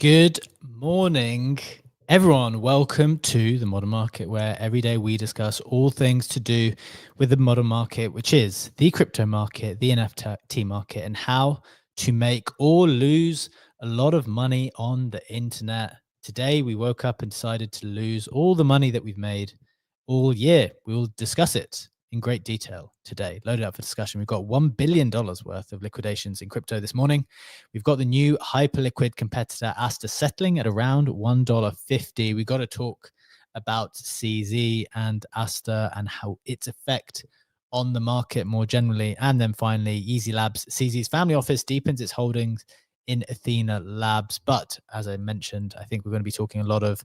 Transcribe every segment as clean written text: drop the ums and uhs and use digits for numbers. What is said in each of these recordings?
Good morning, everyone. Welcome to the Modern Market, where every day we discuss all things to do with the modern market, which is the crypto market, the NFT market, and how to make or lose a lot of money on the internet. Today, we woke up and decided to lose all the money that we've made all year. We will discuss it in great detail today. Loaded up for discussion. We've got $1 billion worth of liquidations in crypto this morning. We've got the new hyperliquid competitor Asta settling at around $1.50. We got to talk about CZ and Asta and how its effect on the market more generally. And then finally, Easy Labs, CZ's family office deepens its holdings in Athena Labs. But as I mentioned, I think we're going to be talking a lot of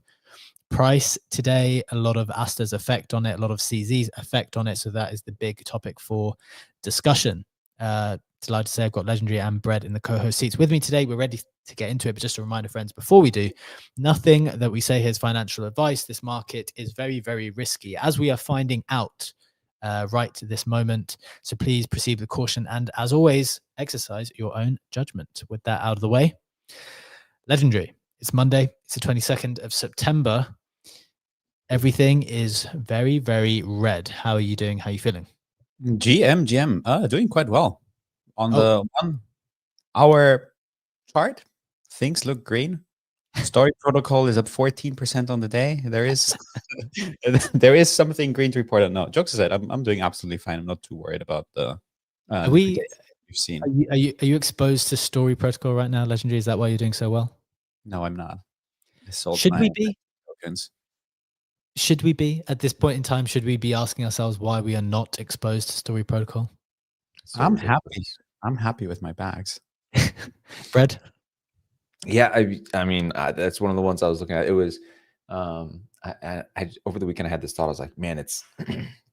price today, a lot of Asta's effect on it, a lot of CZ's effect on it. So that is the big topic for discussion. Delighted to say I've got Legendary and Brett in the co-host seats with me today. We're ready to get into it, but just a reminder, friends, before we do, nothing that we say here is financial advice. This market is very, very risky, as we are finding out right to this moment. So please proceed with caution, and as always, exercise your own judgment. With that out of the way, Legendary, it's Monday. It's the 22nd of September. Everything is very, very red. How are you doing? How are you feeling? GM, doing quite well. On the 1 hour chart, things look green. Story protocol is up 14% on the day. There is there is something green to report on. No, jokes aside, I'm doing absolutely fine. I'm not too worried about the we've seen. Are you exposed to story protocol right now, Legendary? Is that why you're doing so well? No, I'm not. Should we be? Tokens. Should we be at this point in time? Should we be asking ourselves why we are not exposed to story protocol? I'm happy. I'm happy with my bags. Brett? Yeah, I mean, that's one of the ones I was looking at. It was, I over the weekend I had this thought. I was like, man, it's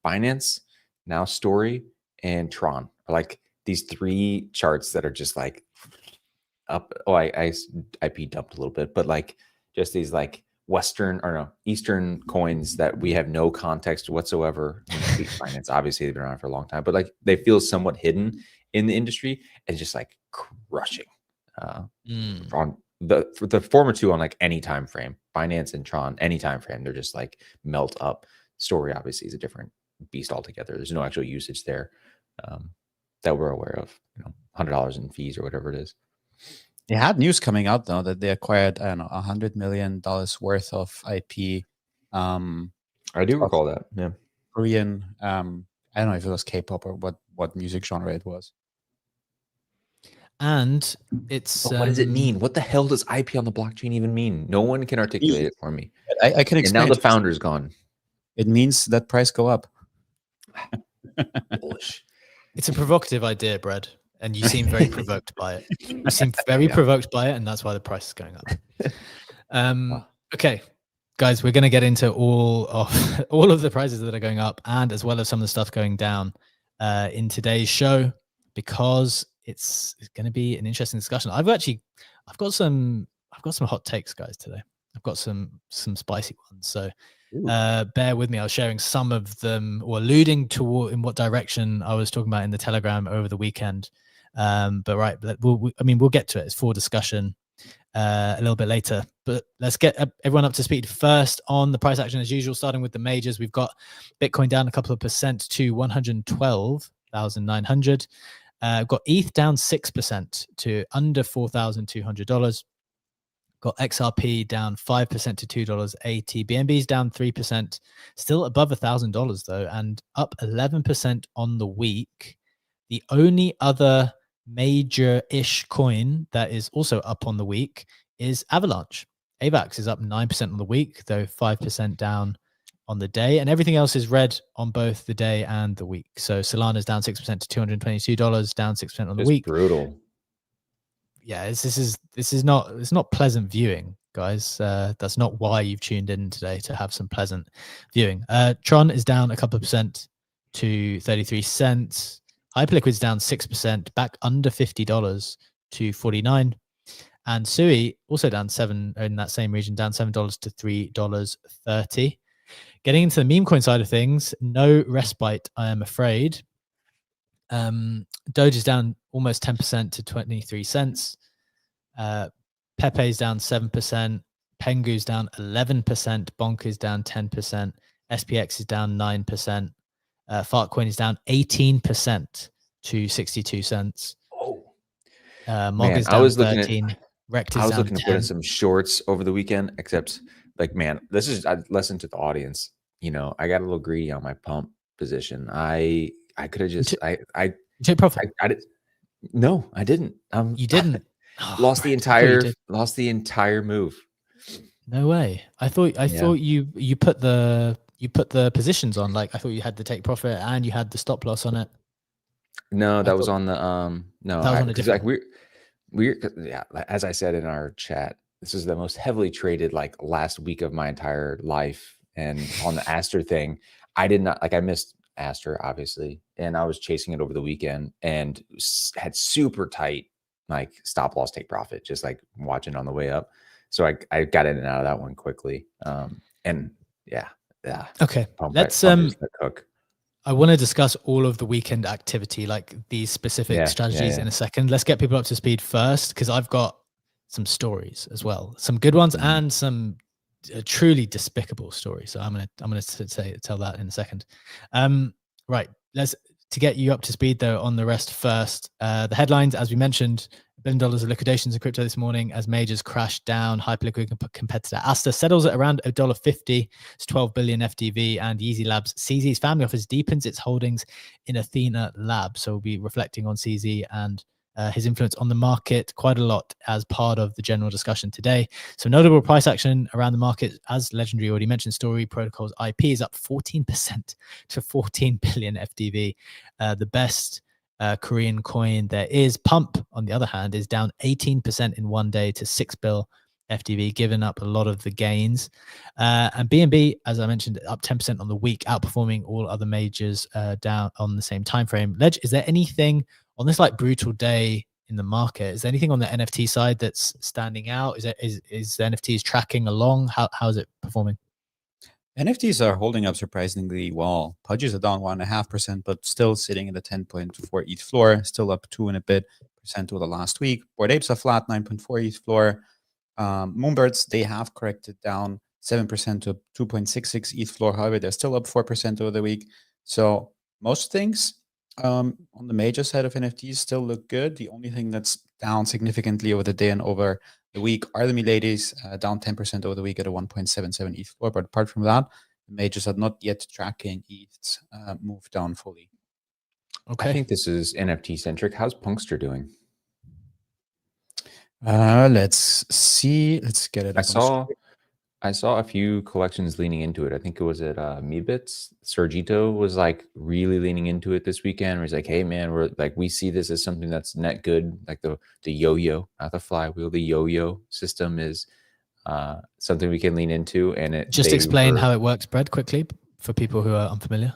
Binance, now Story, and Tron. Like these three charts that are just like up. Oh, I IP dumped a little bit, but like just these like Eastern coins that we have no context whatsoever. Binance, obviously they've been around for a long time, but like they feel somewhat hidden in the industry and just like crushing. On the former two on like any time frame, Binance and Tron, any time frame, they're just like melt up. Story obviously is a different beast altogether. There's no actual usage there that we're aware of. $100 in fees or whatever it is. They had news coming out though that they acquired, I don't know, $100 million worth of IP. I do recall that. Yeah, Korean. I don't know if it was K-pop or what music genre it was. And it's what does it mean? What the hell does IP on the blockchain even mean? No one can articulate it for me. I can explain. And now the founder's gone. It means that price go up. Bullish. It's a provocative idea, Brad, and you seem very provoked by it. You seem very provoked by it, and that's why the price is going up. Okay, guys, we're going to get into all of the prices that are going up, and as well as some of the stuff going down in today's show, because it's going to be an interesting discussion. I've got some hot takes, guys, today. I've got some spicy ones. So bear with me. I was sharing some of them, or alluding to in what direction I was talking about in the Telegram over the weekend. But right, we'll get to it. It's for discussion a little bit later. But let's get everyone up to speed first on the price action as usual, starting with the majors. We've got Bitcoin down a couple of percent to 112,900. Got ETH down 6% to under $4,200. Got XRP down 5% to $2.80. BNB's down 3%, still above $1,000 though, and up 11% on the week. The only other major-ish coin that is also up on the week is Avalanche. AVAX is up 9% on the week, though 5% down on the day, and everything else is red on both the day and the week. So Solana's down 6% to $222, down 6% on the week. Brutal. Yeah, it's not pleasant viewing, guys. That's not why you've tuned in today, to have some pleasant viewing. Tron is down a couple of percent to 33 cents. Hyperliquid's down 6%, back under $50 to 49. And Sui also down 7 in that same region, down $7 to $3.30. Getting into the meme coin side of things, no respite, I am afraid. Doge is down almost 10% to 23 cents. Pepe's down 7%, Pengu's down 11%, Bonk is down 10%, SPX is down 9%, Fartcoin is down 18% to 62 cents. Oh, Mog man, is I down was looking at 13. Rect I is was down looking to put in 10. some shorts over the weekend, except like, man, this is a lesson to the audience. You know, I got a little greedy on my pump position. I could have just You took profit. I did no, I didn't. You didn't. Oh, lost the Brett, I thought you did. entire move. No way. I thought you put the positions on. Like I thought you had the take profit and you had the stop loss on it. No, I that was thought on the no, that was on a because different like we're yeah, as I said in our chat, this is the most heavily traded like last week of my entire life. And on the Aster thing, I did not like I missed Aster obviously, and I was chasing it over the weekend and had super tight like stop loss take profit, just like watching on the way up. So I got in and out of that one quickly. And yeah. Okay. Pump Let's is the cook. I want to discuss all of the weekend activity, like these specific strategies in a second. Let's get people up to speed first, because I've got some stories as well, some good ones and some truly despicable stories. So I'm gonna tell that in a second. Right, to get you up to speed though on the rest first. The headlines, as we mentioned, $1 billion of liquidations in crypto this morning as majors crash down. Hyperliquid competitor Aster settles at around $1.50. It's 12 billion FDV, and Yeezy Labs CZ's family office deepens its holdings in Athena Lab. So we'll be reflecting on CZ and his influence on the market quite a lot as part of the general discussion today. So notable price action around the market, as Legendary already mentioned, Story Protocol's IP is up 14% to 14 billion FDV. The best Korean coin there is. Pump, on the other hand, is down 18% in one day to 6 bill FDV, giving up a lot of the gains. And BNB, as I mentioned, up 10% on the week, outperforming all other majors down on the same time frame. Ledge, is there anything on this like brutal day in the market? Is there anything on the NFT side that's standing out? Is the NFTs tracking along? How is it performing? NFTs are holding up surprisingly well. Pudges are down 1.5%, but still sitting at a 10.4 ETH floor, still up 2 and a bit percent over the last week. Bored Apes are flat, 9.4 ETH floor. Moonbirds, they have corrected down 7% to 2.66 ETH floor. However, they're still up 4% over the week. So most things on the major side of NFTs still look good. The only thing that's down significantly over the day and over the week are the Miladies, down 10% over the week at a 1.77 ETH floor. But apart from that, the majors are not yet tracking ETH's move down fully. Okay. I think this is NFT centric. How's Punkster doing? Let's see. Let's get it. I saw a few collections leaning into it. I think it was at Meebits. Sergito was like really leaning into it this weekend. Where he's like, "Hey man, we see this as something that's net good. Like the yo-yo, not the flywheel. The yo-yo system is something we can lean into." And it just explain how it works, Brad, quickly for people who are unfamiliar.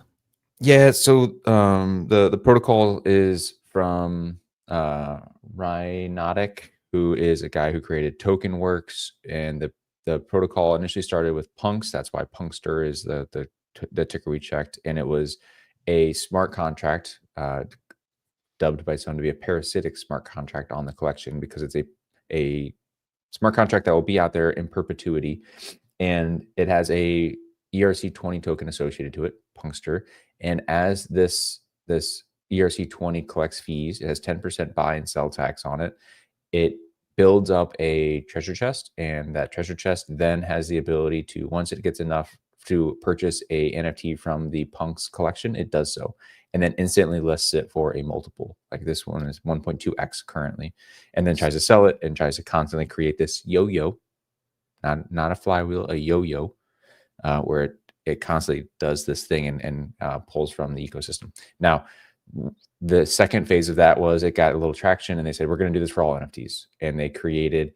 Yeah. So the protocol is from Rhinotic, who is a guy who created TokenWorks, and the protocol initially started with Punks. That's why Punkster is the ticker we checked, and it was a smart contract dubbed by some to be a parasitic smart contract on the collection, because it's a smart contract that will be out there in perpetuity, and it has a ERC20 token associated to it, Punkster. And as this ERC20 collects fees, it has 10% buy and sell tax on it. It builds up a treasure chest, and that treasure chest then has the ability to, once it gets enough to purchase a NFT from the Punks collection, it does so, and then instantly lists it for a multiple. Like this one is 1.2x currently, and then tries to sell it and tries to constantly create this yo-yo, not a flywheel, a yo-yo, where it constantly does this thing and pulls from the ecosystem. Now, the second phase of that was it got a little traction, and they said, we're going to do this for all NFTs. And they created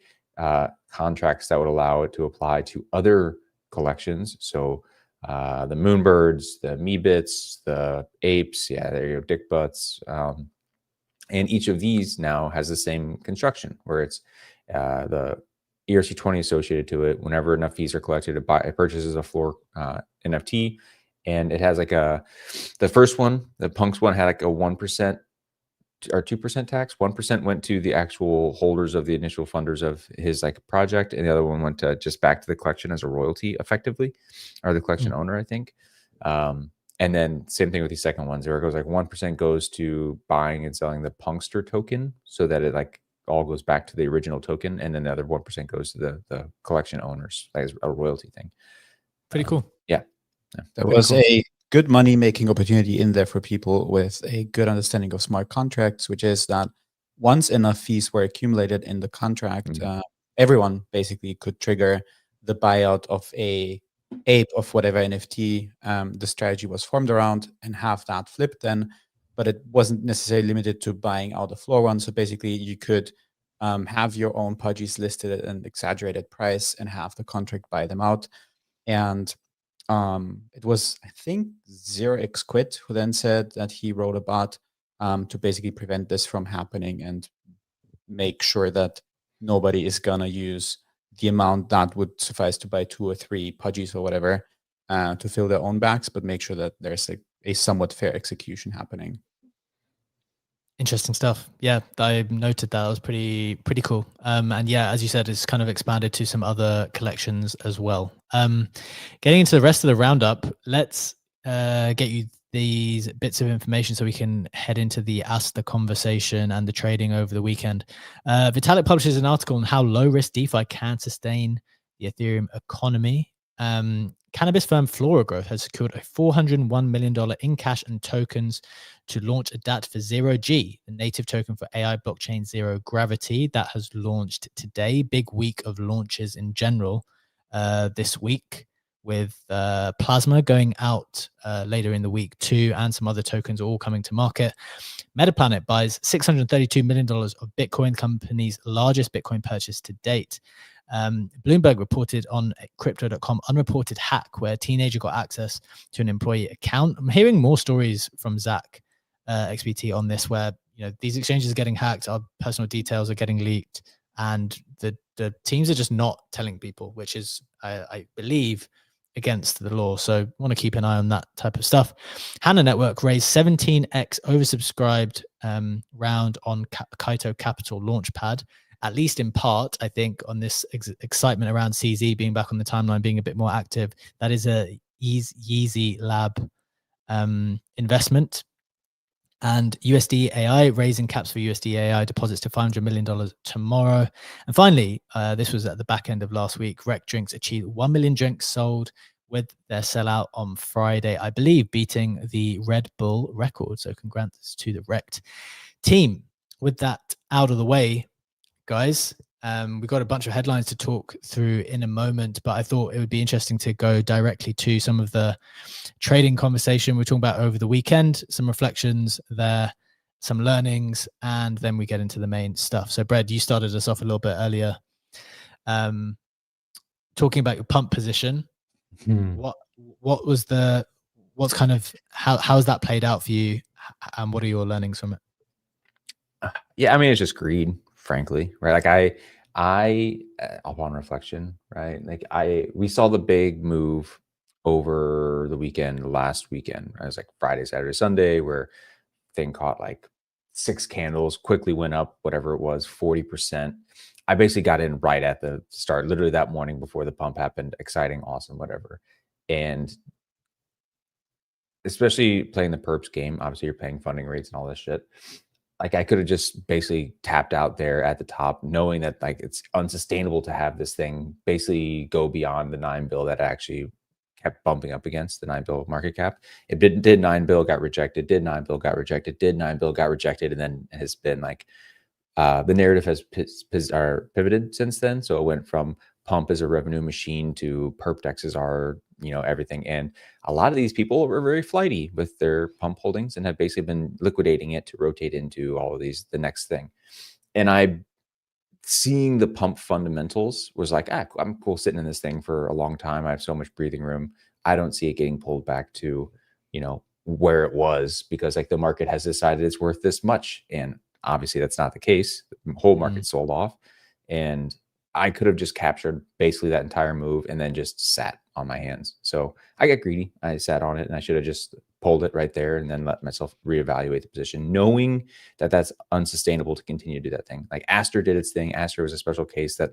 contracts that would allow it to apply to other collections. So the Moonbirds, the Meebits, the Apes, there you go, Dick Butts. And each of these now has the same construction, where it's the ERC20 associated to it. Whenever enough fees are collected, it purchases a floor NFT. And it has like the first one, the Punks one, had like a 1% or 2% tax. 1% went to the actual holders of the initial funders of his like project, and the other one went to just back to the collection as a royalty, effectively, or the collection owner, I think. And then same thing with these second ones, where it goes like 1% goes to buying and selling the Punkster token, so that it like all goes back to the original token, and then the other 1% goes to the collection owners as a royalty thing. Pretty cool. Yeah. There was a good money making opportunity in there for people with a good understanding of smart contracts, which is that once enough fees were accumulated in the contract, everyone basically could trigger the buyout of a ape of whatever NFT the strategy was formed around, and have that flipped then. But it wasn't necessarily limited to buying out a floor one. So basically you could have your own pudgies listed at an exaggerated price and have the contract buy them out. And it was, I think, 0xQuit who then said that he wrote a bot to basically prevent this from happening and make sure that nobody is gonna use the amount that would suffice to buy 2 or 3 pudgies or whatever to fill their own backs, but make sure that there's like a somewhat fair execution happening. Interesting stuff. Yeah, I noted that. It was pretty cool. And yeah, as you said, it's kind of expanded to some other collections as well. Getting into the rest of the roundup, let's get you these bits of information so we can head into the Ask the Conversation and the trading over the weekend. Vitalik publishes an article on how low risk DeFi can sustain the Ethereum economy. Cannabis firm Flora Growth has secured a $401 million in cash and tokens to launch a DAT for Zero G, the native token for AI blockchain Zero Gravity that has launched today. Big week of launches in general this week, with Plasma going out later in the week too, and some other tokens all coming to market. Metaplanet buys $632 million of Bitcoin, company's largest Bitcoin purchase to date. Bloomberg reported on crypto.com unreported hack where a teenager got access to an employee account. I'm hearing more stories from Zach XBT on this, where these exchanges are getting hacked, our personal details are getting leaked, and the teams are just not telling people, which is I believe against the law. So want to keep an eye on that type of stuff. Hana Network raised 17x oversubscribed round on Kaito Capital Launchpad, at least in part, I think, on this excitement around CZ being back on the timeline, being a bit more active. That is a Yeezy Lab investment. And USD AI raising caps for USD AI deposits to $500 million tomorrow. And finally, this was at the back end of last week, Rec Drinks achieved 1 million drinks sold with their sellout on Friday, I believe, beating the Red Bull record. So congrats to the Rect team. With that out of the way, guys, we've got a bunch of headlines to talk through in a moment, but I thought it would be interesting to go directly to some of the trading conversation we're talking about over the weekend, some reflections there, some learnings, and then we get into the main stuff. So Brad, you started us off a little bit earlier talking about your pump position. What's kind of how has that played out for you, and what are your learnings from it? Yeah, I mean, it's just greed, frankly, right? Like I upon reflection, right? Like we saw the big move over the weekend, last weekend. I was like Friday, Saturday, Sunday, where thing caught like 6 candles, quickly went up, whatever it was, 40%. I basically got in right at the start, literally that morning before the pump happened. Exciting, awesome, whatever. And especially playing the perps game, obviously you're paying funding rates and all this shit. Like I could have just basically tapped out there at the top, knowing that like it's unsustainable to have this thing basically go beyond the 9 bill that actually kept bumping up against the 9 bill market cap. It did 9 bill, got rejected, did 9 bill, got rejected, did 9 bill, got rejected, and then has been like the narrative has pivoted since then. So it went from pump as a revenue machine to perp dexes are, everything. And a lot of these people were very flighty with their pump holdings and have basically been liquidating it to rotate into all of these, the next thing. And seeing the pump fundamentals was like, I'm cool sitting in this thing for a long time. I have so much breathing room. I don't see it getting pulled back to, where it was, because like the market has decided it's worth this much. And obviously that's not the case. The whole market sold off, and I could have just captured basically that entire move and then just sat on my hands. So I got greedy. I sat on it, and I should have just pulled it right there and then let myself reevaluate the position, knowing that that's unsustainable to continue to do that thing. Like Aster did its thing. Aster was a special case that,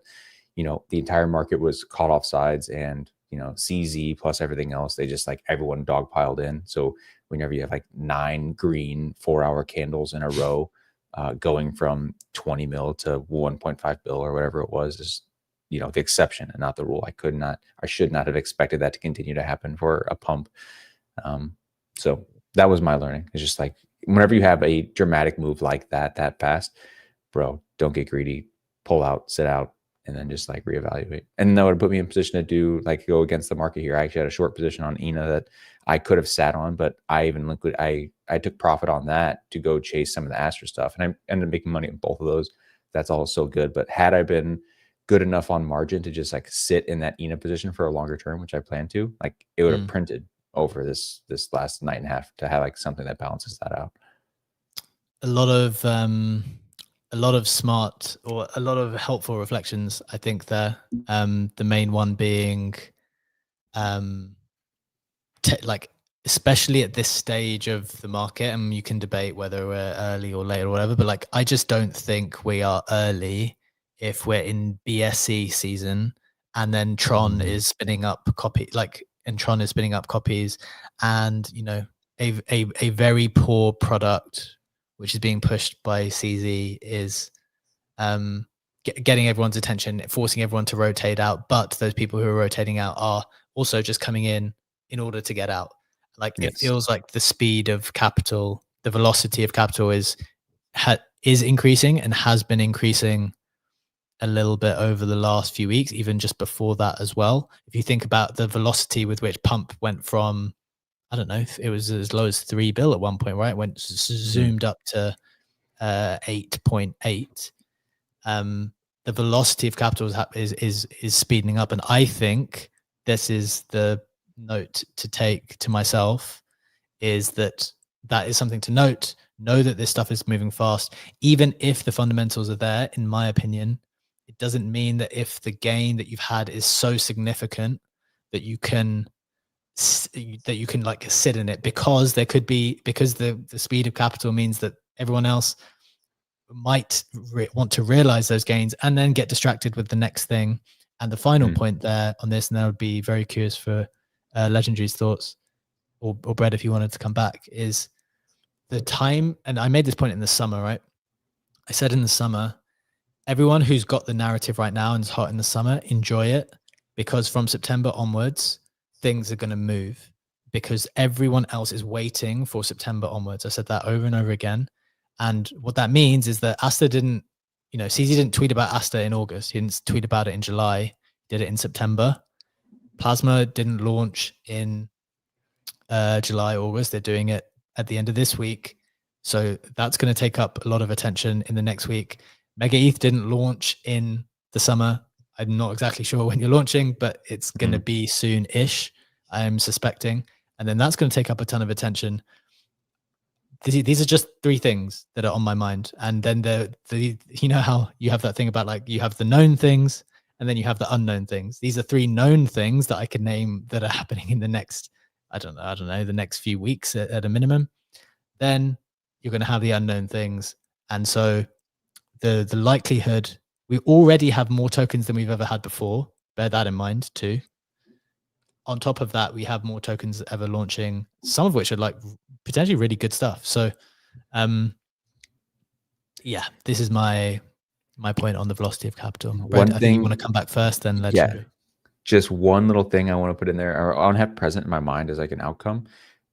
the entire market was caught off sides, and, CZ plus everything else, they just like everyone dogpiled in. So whenever you have like 9 green 4-hour candles in a row, going from 20 mil to 1.5 bill or whatever it was, is the exception and not the rule. I should not have expected that to continue to happen for a pump. So that was my learning. It's just like, whenever you have a dramatic move like that fast, bro, don't get greedy, pull out, sit out, and then just like reevaluate. And that would put me in position to go against the market here. I actually had a short position on ENA that I could have sat on, but I took profit on that to go chase some of the Astra stuff, and I ended up making money on both of those. That's all so good. But had I been good enough on margin to just like sit in that ENA position for a longer term, which I plan to, like, it would have printed over this last night and a half to have like something that balances that out. A lot of smart, or a lot of helpful reflections, I think there. The main one being, like, especially at this stage of the market, and you can debate whether we're early or late or whatever, but like, I just don't think we are early if we're in BSC season and then Tron is spinning up copies, and a very poor product which is being pushed by CZ is getting everyone's attention, forcing everyone to rotate out, but those people who are rotating out are also just coming in order to get out. Like, yes. It feels like the speed of capital, the velocity of capital is increasing and has been increasing a little bit over the last few weeks, even just before that as well. If you think about the velocity with which pump went from, I don't know, it was as low as 3 bill at one point, right? Went zoomed up to 8.8. The velocity of capital is speeding up, and I think this is the note to take to myself, is that is something to note. Know that this stuff is moving fast, even if the fundamentals are there. In my opinion, it doesn't mean that if the gain that you've had is so significant that you can like sit in it, because there could be, because the speed of capital means that everyone else might want to realize those gains and then get distracted with the next thing. And the final point there on this, and I would be very curious for Legendary's thoughts, or Brett, if you wanted to come back, is the time. And I made this point in the summer, right? I said in the summer, everyone who's got the narrative right now and is hot in the summer, enjoy it, because from September onwards, things are going to move, because everyone else is waiting for September onwards. I said that over and over again. And what that means is that Asta didn't, CZ didn't tweet about Asta in August. He didn't tweet about it in July. He did it in September. Plasma didn't launch in July, August. They're doing it at the end of this week. So that's going to take up a lot of attention in the next week. Mega ETH didn't launch in the summer. I'm not exactly sure when you're launching, but it's going to be soon-ish, I'm suspecting. And then that's going to take up a ton of attention. These are just 3 things that are on my mind. And then you know how you have that thing about, like, you have the known things and then you have the unknown things. These are 3 known things that I can name that are happening in the next, I don't know, the next few weeks at a minimum. Then you're going to have the unknown things. And so the likelihood, we already have more tokens than we've ever had before. Bear that in mind too. On top of that, we have more tokens ever launching, some of which are like potentially really good stuff. So, yeah, this is my point on the velocity of capital. Brett, I think you want to come back first, then Legendary. Yeah, just one little thing I want to put in there, or I want to have present in my mind as like an outcome.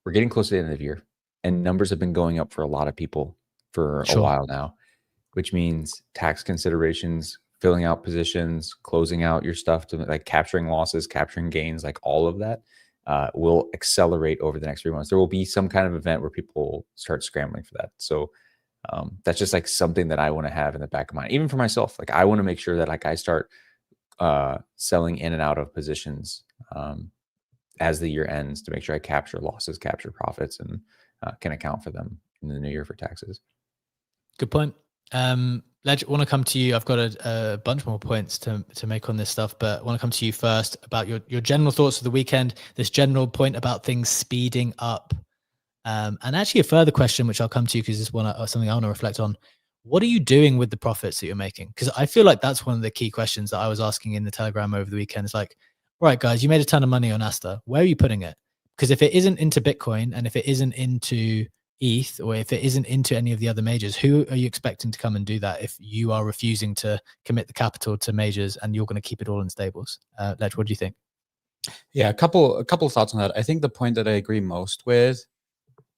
We're getting close to the end of the year, and numbers have been going up for a lot of people for a while now, which means tax considerations, filling out positions, closing out your stuff, to like capturing losses, capturing gains, like all of that will accelerate over the next 3 months. There will be some kind of event where people start scrambling for that. So that's just like something that I want to have in the back of mind, even for myself. Like, I want to make sure that like I start selling in and out of positions as the year ends, to make sure I capture losses, capture profits, and can account for them in the new year for taxes. Good point. Ledge, I want to come to you. I've got a bunch more points to make on this stuff, but I want to come to you first about your general thoughts of the weekend. This general point about things speeding up And actually, a further question, which I'll come to because this one something I want to reflect on. What are you doing with the profits that you're making? Because I feel like that's one of the key questions that I was asking in the Telegram over the weekend. It's like, all right, guys, you made a ton of money on Asta. Where are you putting it? Because if it isn't into Bitcoin and if it isn't into ETH or if it isn't into any of the other majors, who are you expecting to come and do that if you are refusing to commit the capital to majors and you're going to keep it all in stables? Ledge, what do you think? Yeah, a couple thoughts on that. I think the point that I agree most with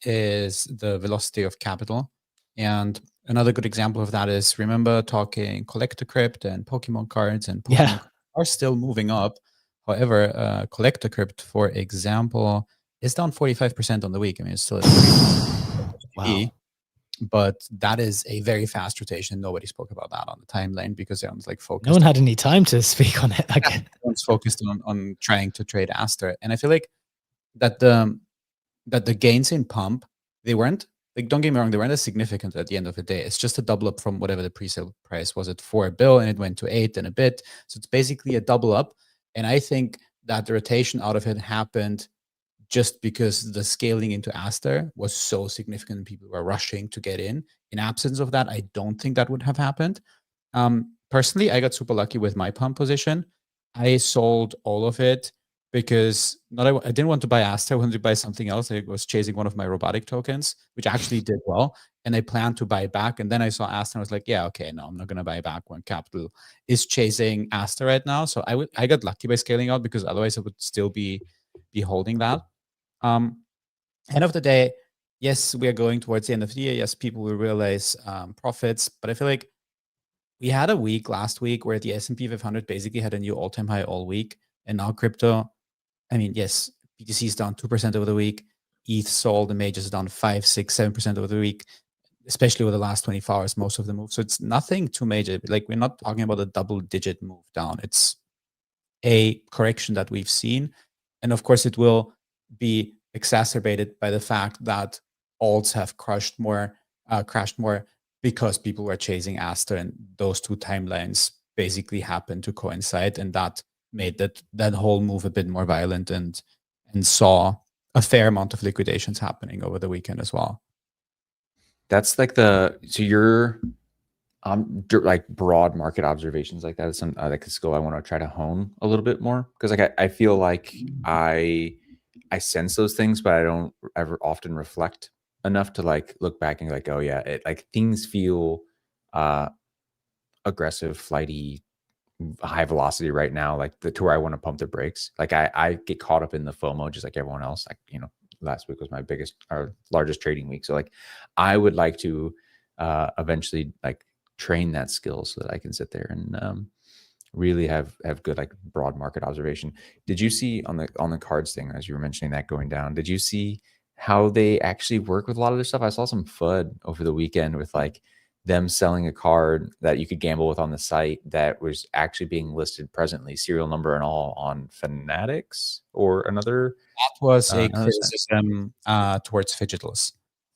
is the velocity of capital. And another good example of that is, remember talking Collector Crypt and Pokemon cards, and Pokemon cards are still moving up. However, Collector Crypt, for example, is down 45% on the week. I mean, it's still at Wow. but that is a very fast rotation. Nobody spoke about that on the timeline because everyone's like focused. No one had any time to speak on it. Again. Everyone's focused on trying to trade Aster. And I feel like that the gains in pump, they weren't, like, don't get me wrong, they weren't as significant at the end of the day. It's just a double up from whatever the pre-sale price was at $4 billion, and it went to 8 and a bit. So it's basically a double up. And I think that the rotation out of it happened just because the scaling into Aster was so significant and people were rushing to get in. In absence of that, I don't think that would have happened. Personally, I got super lucky with my pump position. I sold all of it because I didn't want to buy Aster. I wanted to buy something else. I was chasing one of my robotic tokens, which actually did well. And I planned to buy back. And then I saw Aster and I was like, yeah, okay, no, I'm not going to buy back when capital is chasing Aster right now. So I got lucky by scaling out because otherwise I would still be holding that. End of the day, yes, we are going towards the end of the year. Yes, people will realize profits, but I feel like we had a week last week where the S&P 500 basically had a new all-time high all week, and now crypto, I mean, yes, BTC is down 2% over the week. ETH sold, the majors are down 5, 6, 7% over the week, especially over the last 24 hours, most of the move. So it's nothing too major. Like, we're not talking about a double-digit move down. It's a correction that we've seen. And of course, it will be exacerbated by the fact that alts have crashed more because people were chasing Aster, and those two timelines basically happened to coincide, and that made that whole move a bit more violent, and saw a fair amount of liquidations happening over the weekend as well. That's like so your like broad market observations like that is some like a skill I want to try to hone a little bit more, because like I feel like I sense those things, but I don't ever often reflect enough to like look back and like, oh yeah, it like things feel aggressive, flighty, high velocity right now, like to where I want to pump the brakes. Like I get caught up in the FOMO just like everyone else. Like, you know, last week was my biggest or largest trading week. So like I would like to eventually like train that skill so that I can sit there and really have good like broad market observation. Did you see on the cards thing, as you were mentioning that going down, did you see how they actually work with a lot of this stuff? I saw some FUD over the weekend with like them selling a card that you could gamble with on the site that was actually being listed presently, serial number and all, on Fanatics or another. That was a criticism towards Fidgetals.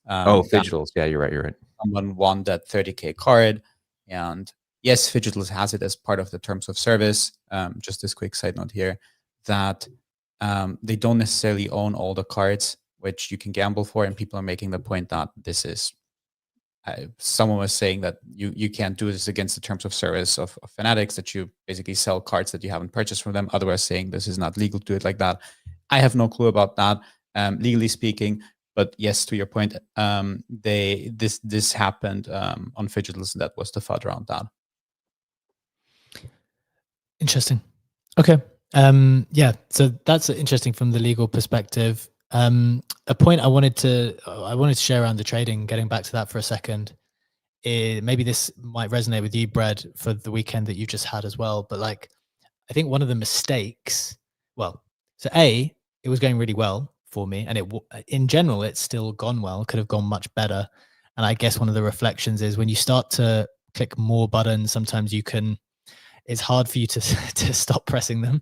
Fidgetals. Yeah, you're right. Someone won that 30K card, and yes, Fidgetals has it as part of the terms of service. Just this quick side note here, that they don't necessarily own all the cards which you can gamble for, and people are making the point that this is someone was saying that you can't do this against the terms of service of Fanatics, that you basically sell cards that you haven't purchased from them. Others saying this is not legal to do it like that. I have no clue about that, legally speaking. But yes, to your point, this happened on Fidgetals, and that was the FUD around that. Interesting. Okay. Yeah. So that's interesting from the legal perspective. A point I wanted to share around the trading, getting back to that for a second, maybe this might resonate with you, Brad, for the weekend that you just had as well. But like, I think one of the mistakes, so it was going really well for me, and in general, it's still gone well. Could have gone much better. And I guess one of the reflections is when you start to click more buttons, sometimes it's hard for you to stop pressing them.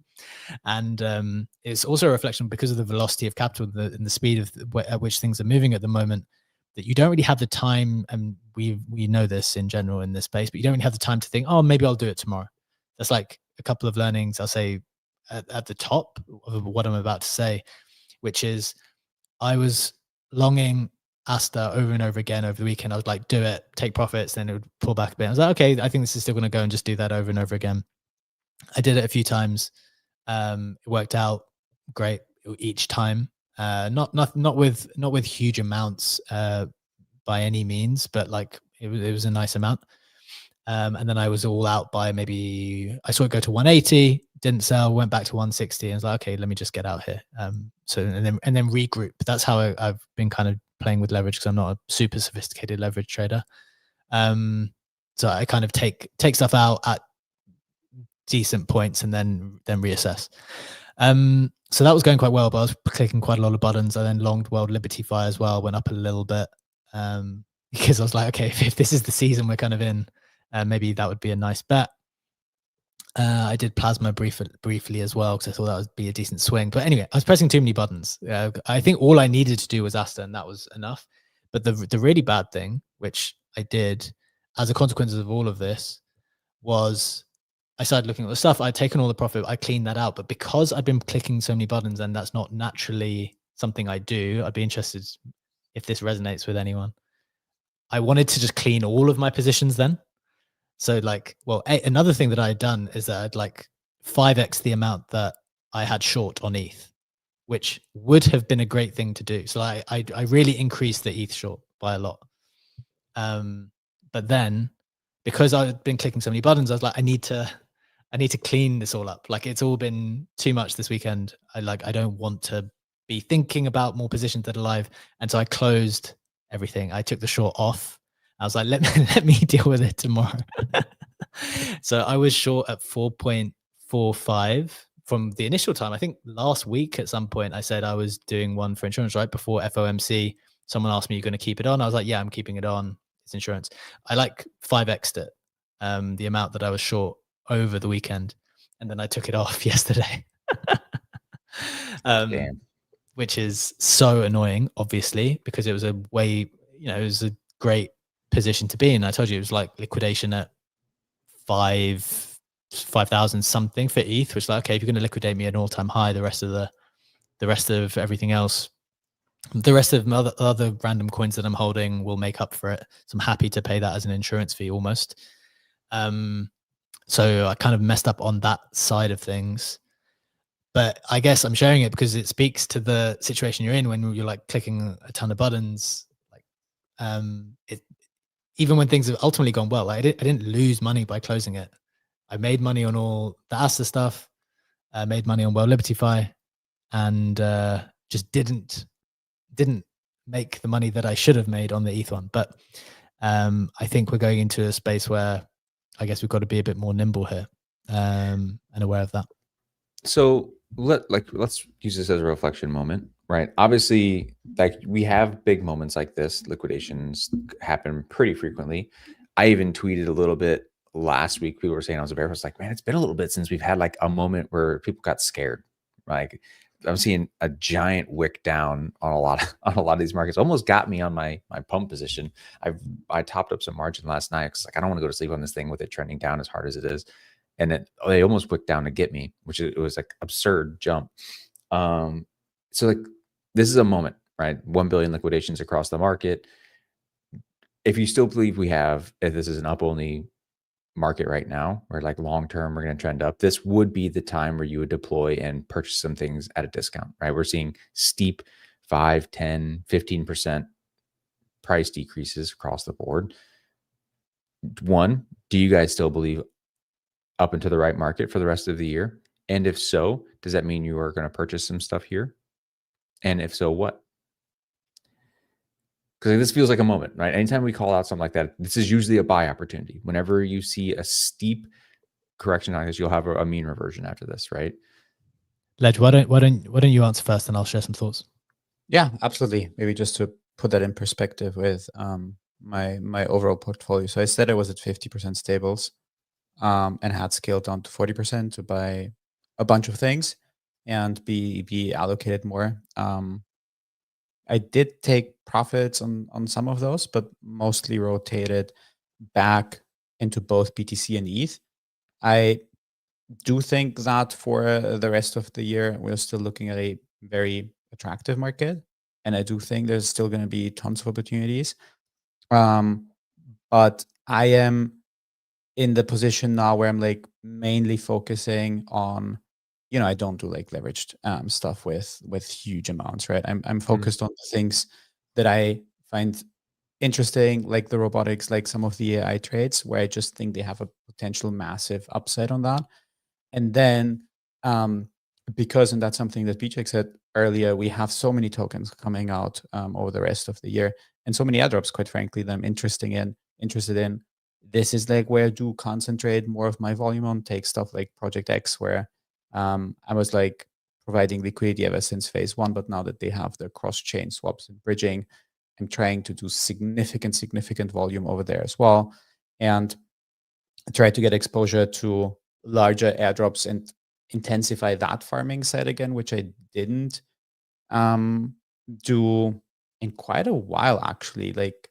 And it's also a reflection because of the velocity of capital and the speed at which things are moving at the moment, that you don't really have the time. And we know this in general in this space, but you don't really have the time to think, oh, maybe I'll do it tomorrow. That's like a couple of learnings I'll say at the top of what I'm about to say, which is I was longing Asta over and over again over the weekend. I was like, do it, take profits, then it would pull back a bit. I was like, okay, I think this is still going to go, and just do that over and over again. I did it a few times. It worked out great each time. Not with huge amounts by any means, but like it was a nice amount. And then I was all out by maybe, I saw it go to 180, didn't sell, went back to 160, and I was like, okay, let me just get out here. So and then regroup. That's how I've been kind of playing with leverage, because I'm not a super sophisticated leverage trader. So I kind of take stuff out at decent points and then reassess. So that was going quite well, but I was clicking quite a lot of buttons. I then longed World Liberty Fire as well, went up a little bit, because I was like, okay, if this is the season we're kind of in, maybe that would be a nice bet. I did Plasma briefly as well, because I thought that would be a decent swing. But anyway, I was pressing too many buttons. I think all I needed to do was Asta, and that was enough. But the really bad thing, which I did as a consequence of all of this, was I started looking at the stuff. I'd taken all the profit. I cleaned that out. But because I'd been clicking so many buttons, and that's not naturally something I do, I'd be interested if this resonates with anyone. I wanted to just clean all of my positions then. So like, well, another thing that I had done is that I'd like 5x the amount that I had short on ETH, which would have been a great thing to do. So I really increased the ETH short by a lot. But then because I've been clicking so many buttons, I was like, I need to clean this all up. Like it's all been too much this weekend. I don't want to be thinking about more positions that are live. And so I closed everything. I took the short off. I was like, let me deal with it tomorrow. So I was short at 4.45 from the initial time. I think last week at some point I said I was doing one for insurance right before FOMC. Someone asked me, "You're going to keep it on?" I was like, "Yeah, I'm keeping it on. It's insurance." I like 5x'd it, the amount that I was short over the weekend, and then I took it off yesterday. Which is so annoying, obviously, because it was a way, it was a great position to be in. I told you it was like liquidation at 5,000 something for ETH, which is like, okay, if you're going to liquidate me at an all-time high, the rest of everything else, the rest of other random coins that I'm holding will make up for it. So I'm happy to pay that as an insurance fee almost. So I kind of messed up on that side of things. But I guess I'm sharing it because it speaks to the situation you're in when you're like clicking a ton of buttons. Like, even when things have ultimately gone well, like I didn't lose money by closing it. I made money on all the Asta stuff. I made money on World Liberty Fi, and just didn't make the money that I should have made on the ETH one. But I think we're going into a space where I guess we've got to be a bit more nimble here, and aware of that. So let's use this as a reflection moment, right? Obviously, like we have big moments like this. Liquidations happen pretty frequently. I even tweeted a little bit last week. People were saying I was a bear. I was like, man, it's been a little bit since we've had like a moment where people got scared. Like I'm seeing a giant wick down on a lot of these markets. Almost got me on my pump position. I topped up some margin last night because like I don't want to go to sleep on this thing with it trending down as hard as it is. And they almost wicked down to get me, which it was like absurd jump. So like this is a moment, right? 1 billion liquidations across the market. If you still believe if this is an up only market right now, or like long term we're going to trend up, this would be the time where you would deploy and purchase some things at a discount, right? We're seeing steep 5, 10, 15% price decreases across the board. One, do you guys still believe up into the right market for the rest of the year? And if so, does that mean you are going to purchase some stuff here? And if so, what? Because this feels like a moment, right? Anytime we call out something like that, this is usually a buy opportunity. Whenever you see a steep correction like this, you'll have a mean reversion after this, right? Ledge, why don't you answer first, and I'll share some thoughts. Yeah, absolutely. Maybe just to put that in perspective with my overall portfolio. So I said I was at 50% stables, and had scaled down to 40% to buy a bunch of things and be allocated more. I did take profits on some of those, but mostly rotated back into both BTC and ETH. I do think that for the rest of the year, we're still looking at a very attractive market. and I do think there's still going to be tons of opportunities. But I am in the position now where I'm like mainly focusing on, I don't do like leveraged stuff with huge amounts, right? I'm focused on the things that I find interesting, like the robotics, like some of the AI trades, where I just think they have a potential massive upside on that. And then because, and that's something that BJ said earlier, we have so many tokens coming out over the rest of the year, and so many airdrops, quite frankly, that I'm interested in. This is like where I do concentrate more of my volume on. Take stuff like Project X, where I was like providing liquidity ever since phase 1, but now that they have the cross-chain swaps and bridging, I'm trying to do significant volume over there as well, and try to get exposure to larger airdrops and intensify that farming side again, which I didn't do in quite a while, actually. Like,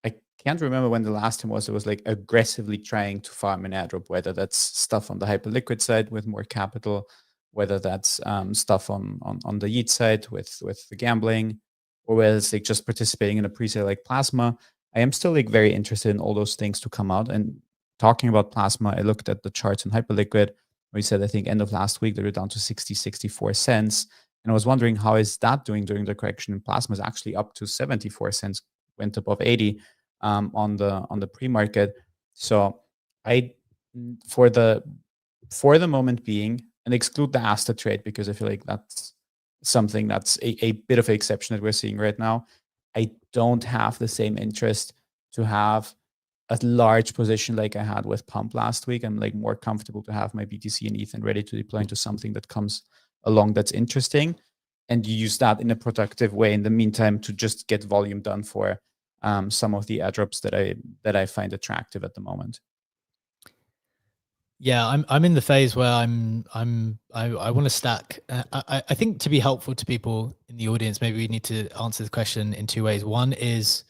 I can't remember when the last time was. It was like aggressively trying to farm an airdrop, whether that's stuff on the Hyperliquid side with more capital, whether that's stuff on the Yeet side with the gambling, or whether it's like just participating in a pre-sale like Plasma. I am still like very interested in all those things to come out. And talking about Plasma, I looked at the charts in Hyperliquid. We said, I think end of last week, they were down to 64 cents. And I was wondering, how is that doing during the correction? And Plasma is actually up to 74 cents, went above 80 on the pre-market. So I, for the moment being, and exclude the Asta trade, because I feel like that's something that's a bit of an exception that we're seeing right now. I don't have the same interest to have a large position like I had with Pump last week. I'm like more comfortable to have my BTC and ETH and ready to deploy into something that comes along that's interesting, and you use that in a productive way in the meantime to just get volume done for some of the airdrops that I find attractive at the moment. Yeah, I'm in the phase where I want to stack. I think to be helpful to people in the audience, maybe we need to answer the question in two ways. One is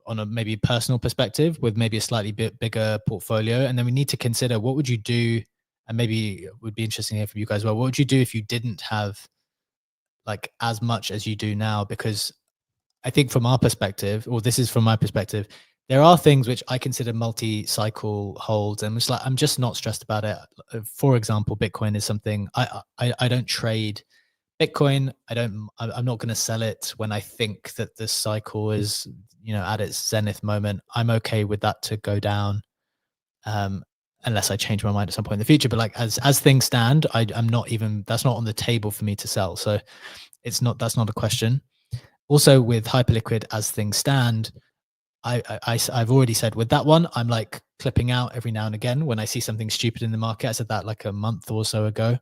on a maybe personal perspective with maybe a slightly bit bigger portfolio, and then we need to consider what would you do, and maybe it would be interesting to hear from you guys as well. What would you do if you didn't have like as much as you do now? Because I think from our perspective, or this is from my perspective, there are things which I consider multi-cycle holds, and which like I'm just not stressed about it. For example, Bitcoin is something I don't trade Bitcoin. I'm not going to sell it when I think that the cycle is at its zenith moment. I'm okay with that to go down, unless I change my mind at some point in the future. But like as things stand, I'm not even, that's not on the table for me to sell. So that's not a question. Also with Hyperliquid, as things stand, I've already said with that one, I'm like clipping out every now and again when I see something stupid in the market. I said that like a month or so ago.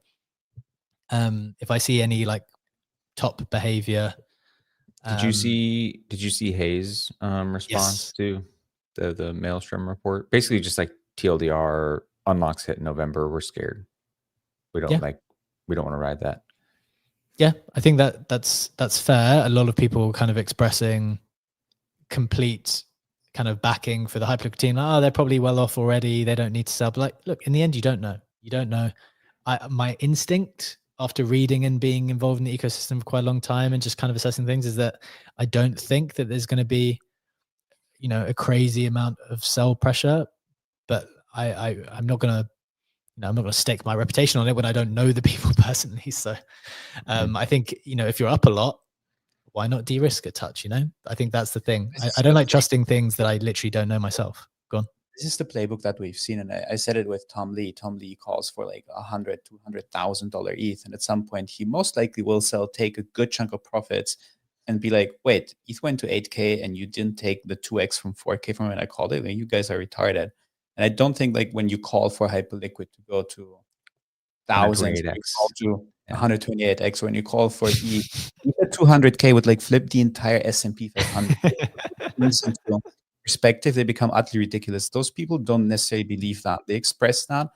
If I see any like top behavior. Did you see Hayes' response Yes. to the Maelstrom report? Basically just like TLDR, unlocks hit in November. We're scared. We don't we don't want to ride that. Yeah, I think that's fair. A lot of people kind of expressing complete kind of backing for the Hyperliquid team. Like, oh, they're probably well off already. They don't need to sell. But like, look, in the end, you don't know. You don't know. My instinct after reading and being involved in the ecosystem for quite a long time and just kind of assessing things is that I don't think that there's going to be, a crazy amount of sell pressure. But I'm not going to, I'm not going to stake my reputation on it when I don't know the people personally. So I think, if you're up a lot, why not de-risk a touch? I think that's the thing. I don't like trusting things that I literally don't know myself. Go on. This is the playbook that we've seen, and I said it with Tom Lee. Tom Lee calls for like $100,000-$200,000 ETH, and at some point he most likely will take a good chunk of profits, and be like, "Wait, ETH went to 8K, and you didn't take the 2x from 4K from when I called it. Like, you guys are retarded." And I don't think like when you call for Hyperliquid to go to thousands, when you call to 128x, when you call for ETH at 200K would like flip the entire S&P 500. Perspective, they become utterly ridiculous. Those people don't necessarily believe that. They express that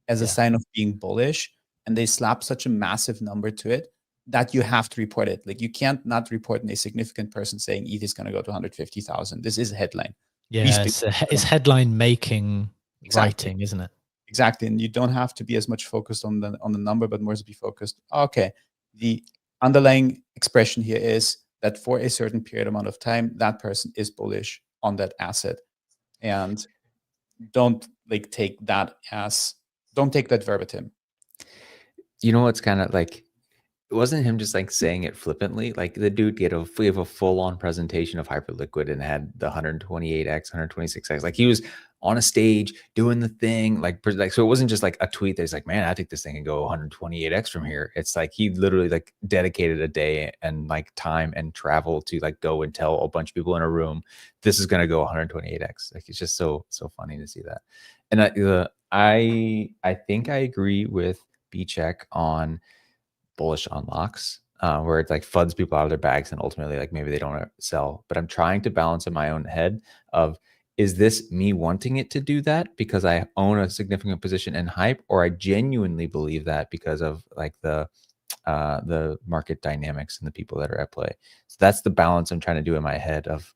as a sign of being bullish, and they slap such a massive number to it that you have to report it. Like, you can't not report a significant person saying ETH is going to go to 150,000. This is a headline. Yeah, it's headline making writing, isn't it? Exactly. And you don't have to be as much focused on the number, but more to be focused. Okay, the underlying expression here is that for a certain period amount of time, that person is bullish on that asset. And don't take that verbatim. You know what's kind of like, it wasn't him just like saying it flippantly. Like the dude gave a full-on presentation of Hyperliquid and had the 128x, 126x. Like he was on a stage doing the thing. Like so it wasn't just like a tweet that's like, man, I think this thing can go 128x from here. It's like he literally like dedicated a day and like time and travel to like go and tell a bunch of people in a room, this is gonna go 128x. Like it's just so funny to see that. And I think I agree with B-Check on bullish unlocks, where it like floods people out of their bags and ultimately like maybe they don't sell. But I'm trying to balance in my own head of, is this me wanting it to do that because I own a significant position in hype, or I genuinely believe that because of like the market dynamics and the people that are at play. So that's the balance I'm trying to do in my head of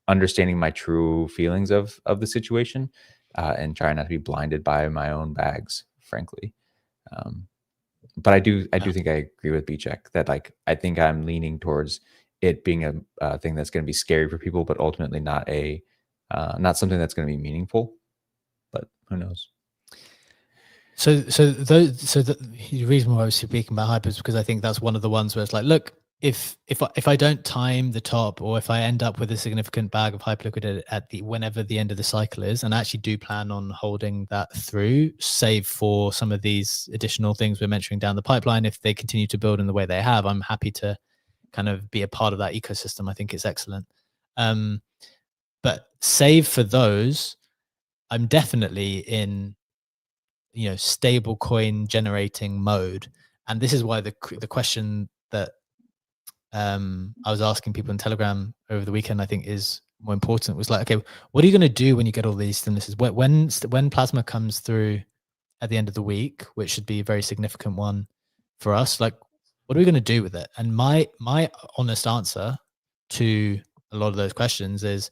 understanding my true feelings of the situation, and trying not to be blinded by my own bags, frankly. But I do think I agree with B-Check that like I think I'm leaning towards it being a thing that's going to be scary for people, but ultimately not something that's going to be meaningful. But who knows? So the reason why I was speaking about hype is because I think that's one of the ones where it's like, look, if I don't time the top, or if I end up with a significant bag of Hyperliquid at whenever the end of the cycle is, and I actually do plan on holding that through, save for some of these additional things we're mentioning down the pipeline. If they continue to build in the way they have, I'm happy to kind of be a part of that ecosystem. I think it's excellent. But save for those, I'm definitely in stable coin generating mode. And this is why the question that I was asking people in Telegram over the weekend, I think is more important, was like, okay, what are you going to do when you get all these stimuluses? When plasma comes through at the end of the week, which should be a very significant one for us, like, what are we going to do with it? And my honest answer to a lot of those questions is,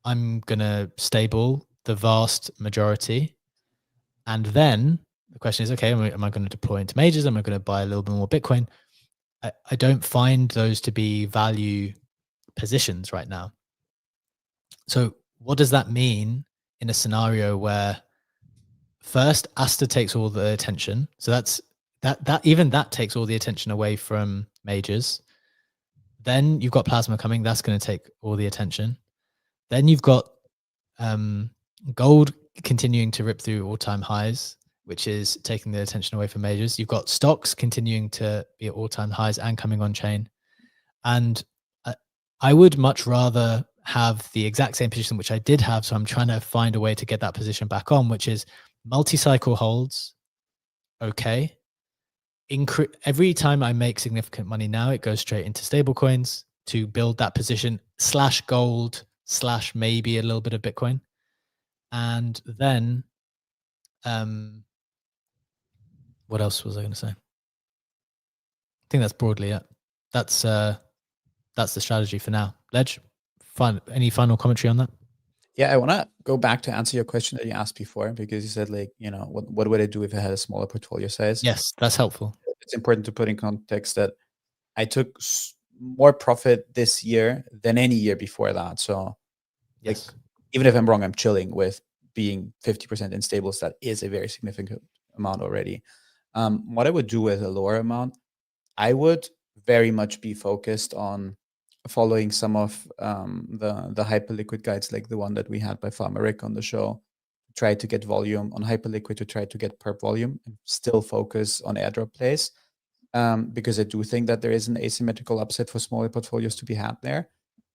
I'm going to stable the vast majority. And then the question is, okay, am I going to deploy into majors? Am I going to buy a little bit more Bitcoin? I don't find those to be value positions right now. So what does that mean in a scenario where first Asta takes all the attention? So that takes all the attention away from majors. Then you've got plasma coming. That's going to take all the attention. Then you've got gold continuing to rip through all-time highs, which is taking the attention away from majors. You've got stocks continuing to be at all-time highs and coming on chain. And I would much rather have the exact same position, which I did have. So I'm trying to find a way to get that position back on, which is multi-cycle holds. Okay. Every time I make significant money now, it goes straight into stable coins to build that position / gold / maybe a little bit of Bitcoin. And then, what else was I going to say? I think that's broadly it. That's the strategy for now. Ledge, any final commentary on that? Yeah, I want to go back to answer your question that you asked before, because you said like, what would I do if I had a smaller portfolio size? Yes, that's helpful. It's important to put in context that I took more profit this year than any year before that. So yes, like, even if I'm wrong, I'm chilling with being 50% in stables. That is a very significant amount already. What I would do with a lower amount, I would very much be focused on following some of the Hyperliquid guides, like the one that we had by Farmer Rick on the show. Try to get volume on Hyperliquid, to try to get perp volume, and still focus on airdrop plays, because I do think that there is an asymmetrical upside for smaller portfolios to be had there.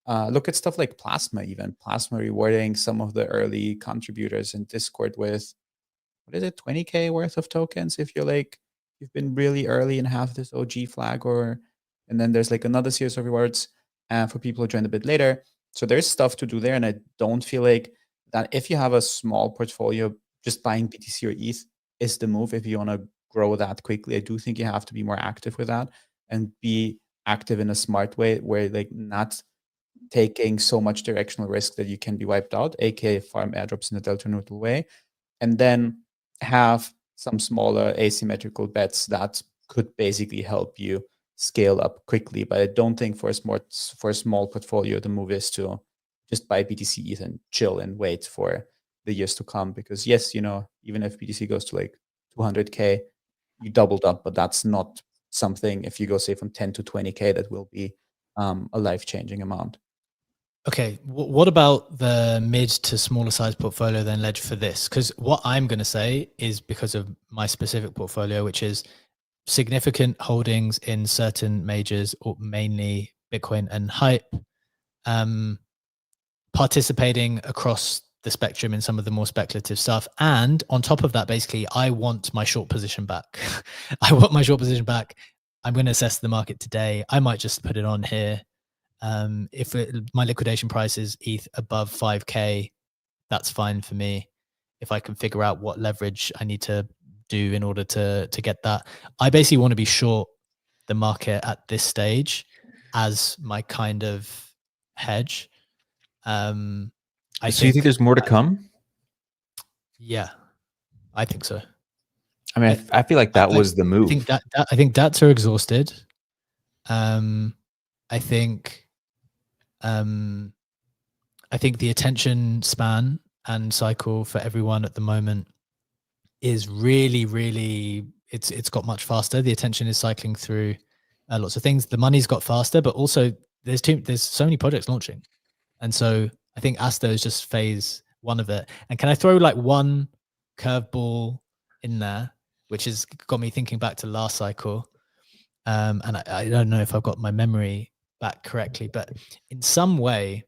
Look at stuff like Plasma, even Plasma rewarding some of the early contributors in Discord with, what is it, 20K worth of tokens if you've been really early and have this OG flag, and then there's like another series of rewards for people who joined a bit later. So there's stuff to do there, and I don't feel like that if you have a small portfolio, just buying BTC or ETH is the move if you want to grow that quickly. I do think you have to be more active with that and be active in a smart way, where like not taking so much directional risk that you can be wiped out, aka farm airdrops in a delta neutral way, and then have some smaller asymmetrical bets that could basically help you scale up quickly. But I don't think for a small portfolio, the move is to just buy BTC ETH and chill and wait for the years to come. Because yes, even if BTC goes to like 200K, you doubled up, but that's not something, if you go say from 10 to 20K, that will be a life-changing amount. Okay, what about the mid to smaller size portfolio then led for this? Because what I'm going to say is because of my specific portfolio, which is significant holdings in certain majors, or mainly Bitcoin and Hype, participating across the spectrum in some of the more speculative stuff. And on top of that, basically, I want my short position back. I want my short position back. I'm going to assess the market today. I might just put it on here. If my liquidation price is ETH above 5K, that's fine for me. If I can figure out what leverage I need to do in order to get that, I basically want to be short the market at this stage as my kind of hedge. So you think there's more to come? Yeah, I think so. I mean, I feel like that was the move. I think debts are exhausted. I think the attention span and cycle for everyone at the moment is really it's got much faster. The attention is cycling through lots of things. The money's got faster, but also there's so many projects launching, and so I think Asta is just phase one of it. And can I throw like one curveball in there, which has got me thinking back to last cycle? And I don't know if I've got my memory back correctly, but in some way,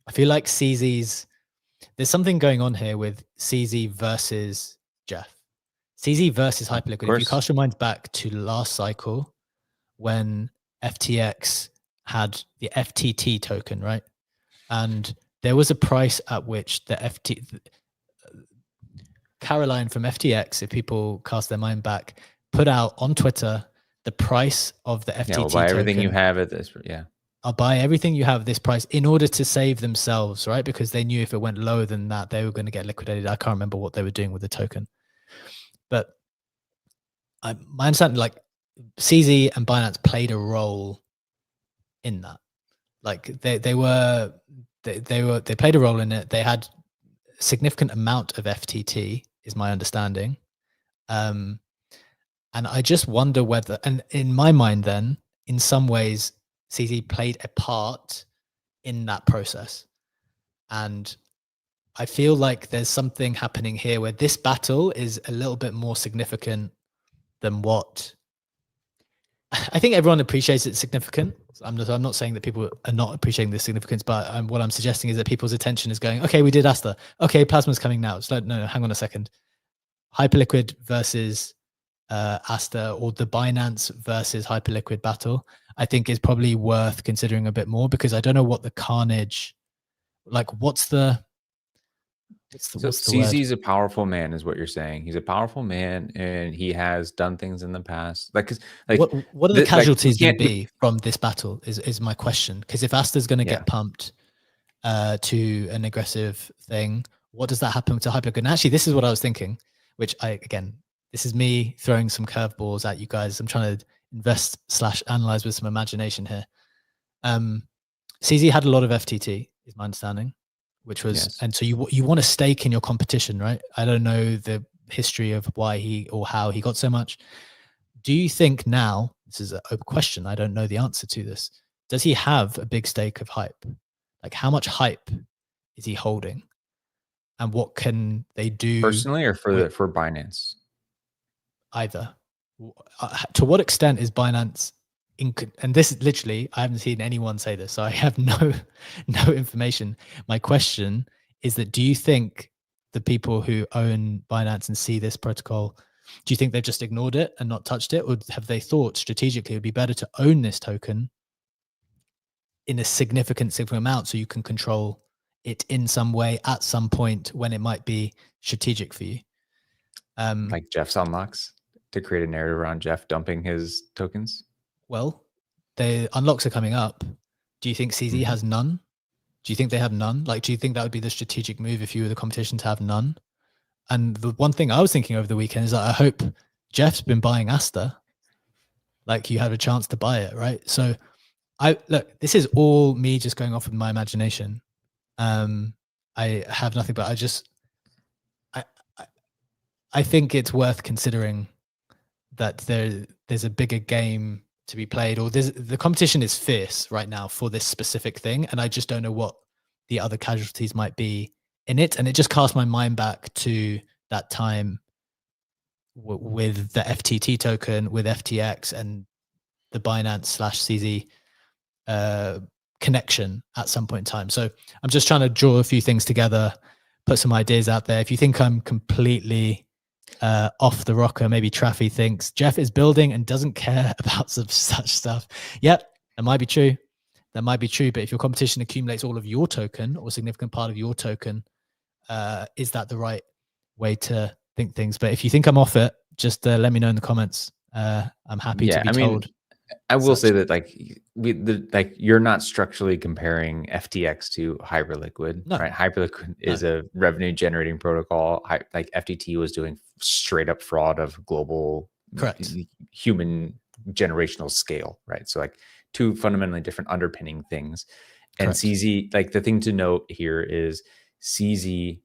I feel like there's something going on here with CZ versus Jeff. CZ versus Hyperliquid. If you cast your minds back to last cycle, when FTX had the FTT token, right? And there was a price at which Caroline from FTX, if people cast their mind back, put out on Twitter the price of the FTT we'll buy token. everything you have at this. Yeah. I'll buy everything you have this price in order to save themselves, right? Because they knew if it went lower than that, they were going to get liquidated. I can't remember what they were doing with the token. But my understanding, like CZ and Binance played a role in that. Like they played a role in it. They had a significant amount of FTT, is my understanding. And I just wonder whether, and in my mind then, in some ways, CZ played a part in that process. And I feel like there's something happening here where this battle is a little bit more significant than what I think everyone appreciates its significance. I'm not saying that people are not appreciating the significance, but what I'm suggesting is that people's attention is going, okay, we did Asta. Okay, Plasma's coming now. So no, hang on a second. Hyperliquid versus Asta, or the Binance versus Hyperliquid battle, I think is probably worth considering a bit more, because I don't know what the carnage, like what's the CZ is word? a powerful man, is what you're saying. He's a powerful man, and he has done things in the past. What are the casualties going to be from this battle? Is my question. Because if Asta's going to get pumped to an aggressive thing, what does that happen to Hyperliquid? And actually, this is what I was thinking, which this is me throwing some curveballs at you guys. I'm trying to invest / analyze with some imagination here. CZ had a lot of FTT, is my understanding, which was, and so you want a stake in your competition, right? I don't know the history of why he or how he got so much. Do you think now, this is a question, I don't know the answer to this, does he have a big stake of Hype? Like how much Hype is he holding? And what can they do personally, or for Binance? Either. To what extent is Binance and this is literally, I haven't seen anyone say this, so I have no information. My question is that, do you think the people who own Binance and see this protocol, do you think they've just ignored it and not touched it? Or have they thought strategically it would be better to own this token in a significant amount so you can control it in some way at some point when it might be strategic for you? Like Jeff's unlocks, to create a narrative around Jeff dumping his tokens? Well, the unlocks are coming up. Do you think CZ has none? Do you think they have none? Like, do you think that would be the strategic move if you were the competition to have none? And the one thing I was thinking over the weekend is that I hope Jeff's been buying Asta. like you have a chance to buy it, right? So look, this is all me just going off with my imagination. I have nothing, but I, I I think it's worth considering that there's a bigger game to be played, or the competition is fierce right now for this specific thing, and I just don't know what the other casualties might be in it. And it just cast my mind back to that time with the FTT token, with FTX, and the Binance/CZ connection at some point in time. So I'm just trying to draw a few things together, put some ideas out there. If you think I'm completely off the rocker, maybe Traffy thinks Jeff is building and doesn't care about such stuff. Yep, that might be true. That might be true. But if your competition accumulates all of your token or a significant part of your token, is that the right way to think things? But if you think I'm off it, just let me know in the comments. I'm happy to be told. I will say that like you're not structurally comparing FTX to Hyperliquid, right? Hyperliquid is a revenue generating protocol. Like FTT was doing straight up fraud of global human generational scale, right? So like two fundamentally different underpinning things. And CZ, like the thing to note here is CZ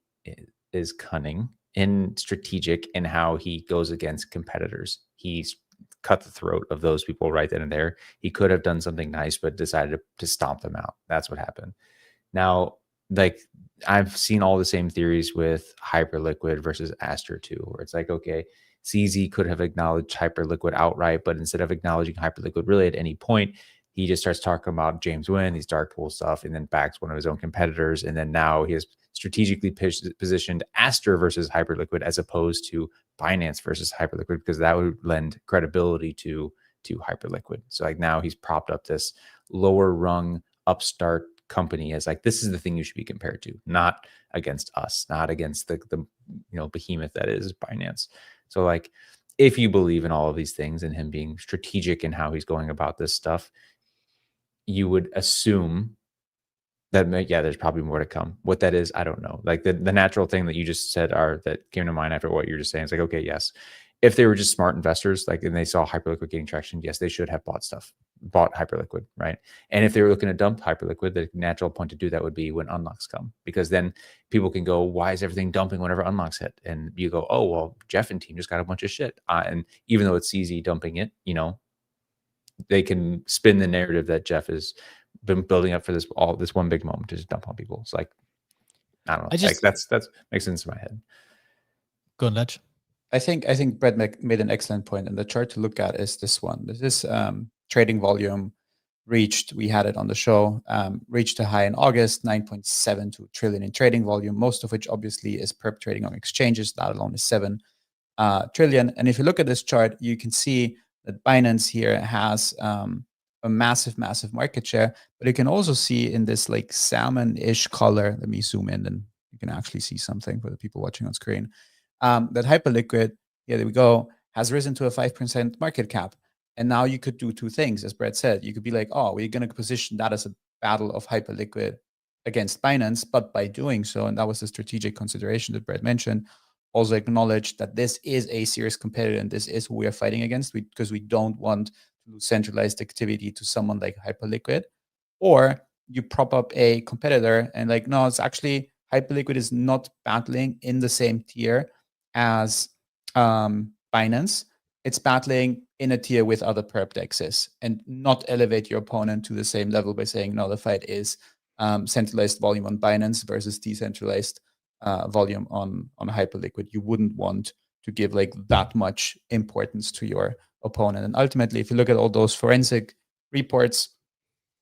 is cunning and strategic in how he goes against competitors. He's cut the throat of those people right then and there. He could have done something nice, but decided to stomp them out. That's what happened. Now, like I've seen all the same theories with Hyperliquid versus Aster too, where it's like, okay, CZ could have acknowledged Hyperliquid outright, but instead of acknowledging Hyperliquid really at any point, he just starts talking about James Nguyen, these dark pool stuff, and then backs one of his own competitors. And then now he has strategically positioned Aster versus Hyperliquid as opposed to Binance versus Hyperliquid, because that would lend credibility to Hyperliquid. So like now he's propped up this lower rung upstart company as like, this is the thing you should be compared to, not against us, not against the behemoth that is Binance. So like, if you believe in all of these things and him being strategic in how he's going about this stuff, you would assume that, there's probably more to come. What that is, I don't know. Like the natural thing that you just said that came to mind after what you're just saying is like, okay, yes, if they were just smart investors, like, and they saw Hyperliquid getting traction, yes, they should have bought Hyperliquid, right? And if they were looking to dump Hyperliquid, the natural point to do that would be when unlocks come, because then people can go, why is everything dumping whenever unlocks hit? And you go, oh, well, Jeff and team just got a bunch of shit. And even though it's easy dumping it, they can spin the narrative that Jeff has been building up for this one big moment to just dump on people. It's like, I don't know. Like that's makes sense in my head. Go on, Ledge. I think Brett made an excellent point, and the chart to look at is this one. This trading volume reached, we had it on the show, reached a high in August, 9.72 trillion in trading volume, most of which obviously is perp trading on exchanges. That alone is 7 trillion. And if you look at this chart, you can see that Binance here has a massive market share, but you can also see in this like salmon-ish color, let me zoom in and you can actually see something for the people watching on screen, that Hyperliquid, there we go, has risen to a 5% market cap. And now you could do two things, as Brett said. You could be like, oh, we're going to position that as a battle of Hyperliquid against Binance, but by doing so, and that was the strategic consideration that Brett mentioned, also acknowledge that this is a serious competitor and this is who we are fighting against, because we don't want to lose centralized activity to someone like Hyperliquid. Or you prop up a competitor and like, no, it's actually Hyperliquid is not battling in the same tier as Binance. It's battling in a tier with other perp dexes, and not elevate your opponent to the same level by saying, no, the fight is centralized volume on Binance versus decentralized volume on Hyperliquid. You wouldn't want to give like that much importance to your opponent. And ultimately, if you look at all those forensic reports,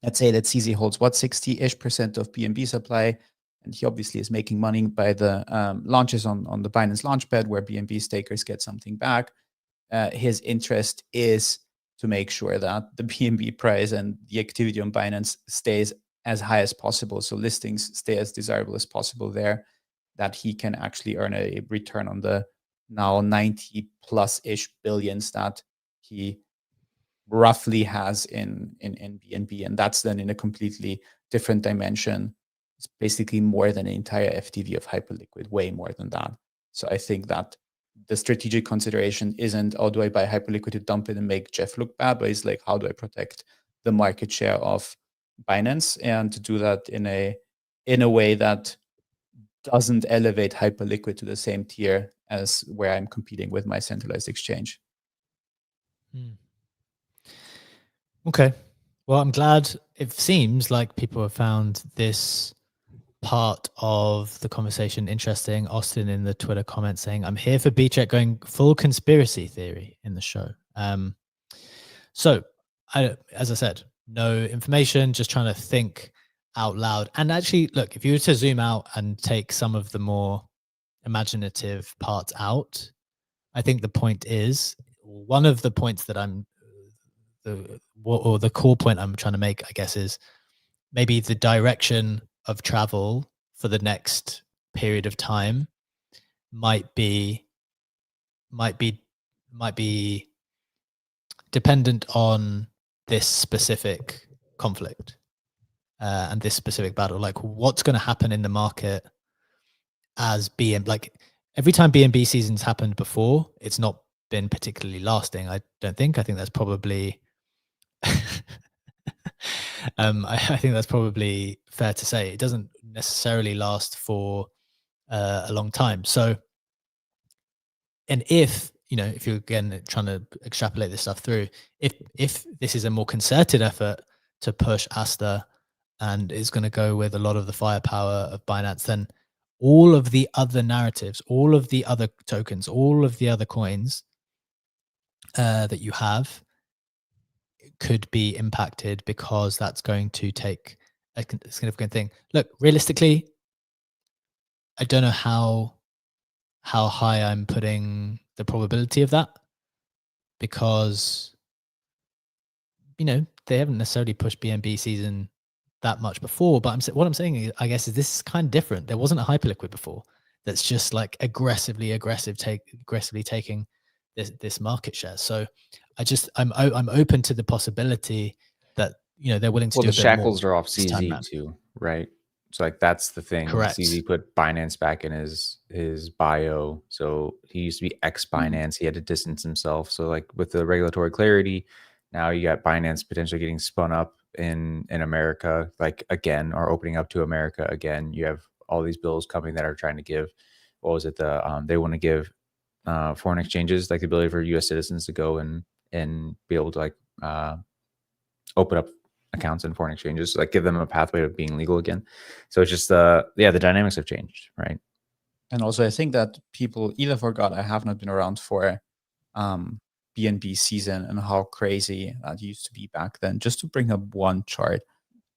let's say that CZ holds 60-ish% of BNB supply, and he obviously is making money by the launches on the Binance Launchpad, where BNB stakers get something back. His interest is to make sure that the BNB price and the activity on Binance stays as high as possible, so listings stay as desirable as possible there, that he can actually earn a return on the now 90+-ish billions that he roughly has in BNB. And that's then in a completely different dimension. It's basically more than an entire FTV of Hyperliquid, way more than that. So I think that the strategic consideration isn't, oh, do I buy Hyperliquid to dump it and make Jeff look bad? But it's like, how do I protect the market share of Binance, and to do that in a way that doesn't elevate Hyperliquid to the same tier as where I'm competing with my centralized exchange. Okay. Well, I'm glad it seems like people have found this part of the conversation interesting. Austin in the Twitter comments saying, I'm here for B-Check going full conspiracy theory in the show. So, as I said, no information, just trying to think out loud. And actually, look, if you were to zoom out and take some of the more imaginative parts out, I think the point is, one of the points that the core point I'm trying to make, I guess, is maybe the direction of travel for the next period of time might be dependent on this specific conflict and this specific battle. Like, what's going to happen in the market as BM? Like, every time BNB seasons happened before, it's not been particularly lasting. I don't think. I think that's probably. I think that's probably fair to say. It doesn't necessarily last for a long time. So, and if if you're again trying to extrapolate this stuff through, if this is a more concerted effort to push Asta and is going to go with a lot of the firepower of Binance, then all of the other narratives, all of the other tokens, all of the other coins that you have could be impacted, because that's going to take a significant thing. Look, realistically, I don't know how high I'm putting the probability of that, because they haven't necessarily pushed BNB season that much before. But what I'm saying is, I guess, is this is kind of different. There wasn't a Hyperliquid before that's just like aggressively taking this market share. So I'm open to the possibility that they're willing to do the a bit shackles more are off this time CZ around. too, right? So like that's the thing. Correct. CZ put Binance back in his bio, so he used to be ex Binance. He had to distance himself. So like with the regulatory clarity, now you got Binance potentially getting spun up in America, like again, or opening up to America again. You have all these bills coming that are trying to give, what was it? They want to give foreign exchanges like the ability for U.S. citizens to go and be able to like open up accounts in foreign exchanges, like give them a pathway to being legal again. So it's just the dynamics have changed, right? And also, I think that people either forgot I have not been around for BNB season and how crazy that used to be back then. Just to bring up one chart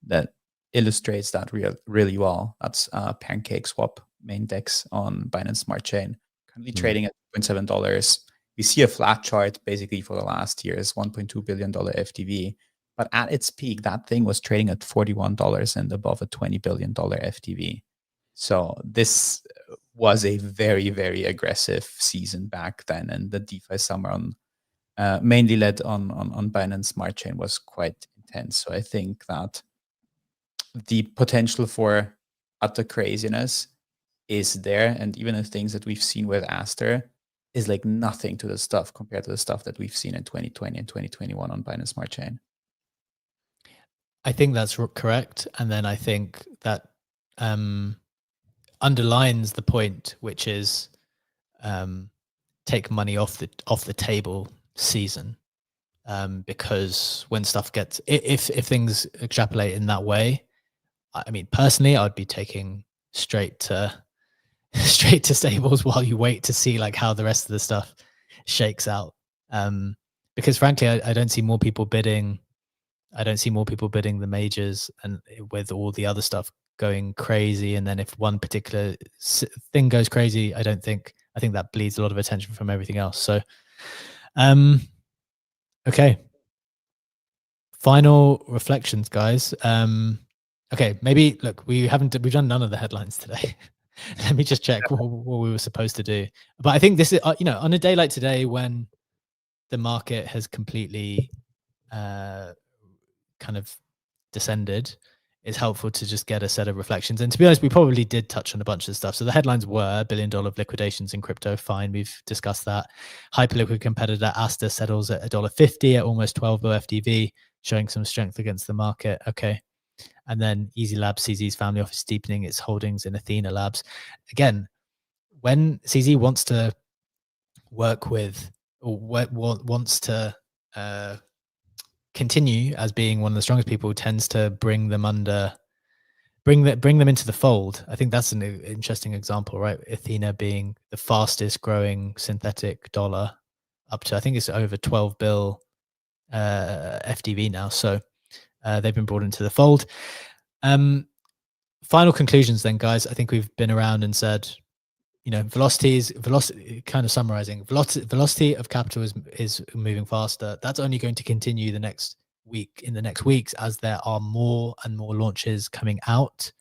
that illustrates that really well. That's Pancake Swap main DEX on Binance Smart Chain, currently trading at $2.7. We see a flat chart basically for the last year's $1.2 billion FTV. But at its peak, that thing was trading at $41 and above a $20 billion FTV. So this was a very, very aggressive season back then. And the DeFi summer on mainly led on Binance Smart Chain was quite intense. So I think that the potential for utter craziness is there. And even the things that we've seen with Aster is like nothing to the stuff compared to the stuff that we've seen in 2020 and 2021 on Binance Smart Chain. I think that's correct. And then I think that underlines the point, which is take money off the table season, because when stuff gets, if things extrapolate in that way, I mean, personally, I'd be taking straight to stables while you wait to see like how the rest of the stuff shakes out. Because frankly, I don't see more people bidding. I don't see more people bidding the majors, and with all the other stuff going crazy. And then if one particular thing goes crazy, I think that bleeds a lot of attention from everything else. So, okay. Final reflections, guys. Okay, maybe look, we've done none of the headlines today. Let me just check what we were supposed to do. But I think this is, on a day like today when the market has completely kind of descended, it's helpful to just get a set of reflections. And to be honest, we probably did touch on a bunch of stuff. So the headlines were $1 billion liquidations in crypto. Fine, we've discussed that. Hyperliquid competitor Asta settles at $1.50 at almost 12 bill FDV, showing some strength against the market. Okay. And then Easy Labs, CZ's family office deepening its holdings in Athena Labs. Again, when CZ wants to work with or wants to continue as being one of the strongest people, tends to bring them into the fold. I think that's an interesting example, right? Athena being the fastest growing synthetic dollar, up to I think it's over 12 bill FDV now. So they've been brought into the fold. Final conclusions then, guys. I think we've been around and said, velocity, kind of summarizing, velocity of capital is moving faster. That's only going to continue in the next weeks as there are more and more launches coming out.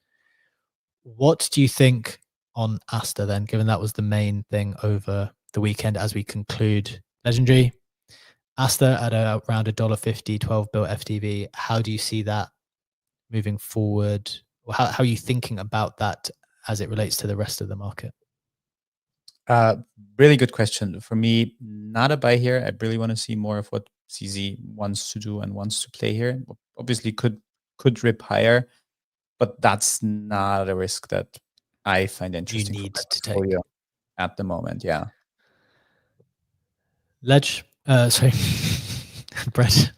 What do you think on Asta then, given that was the main thing over the weekend as we conclude Legendary? Asta at around $1.50, 12 bill FTV. How do you see that moving forward? Or how are you thinking about that as it relates to the rest of the market? Really good question. For me, not a buy here. I really want to see more of what CZ wants to do and wants to play here. Obviously could rip higher, but that's not a risk that I find interesting. You need to take at the moment. Yeah. Ledge. Sorry, Brett.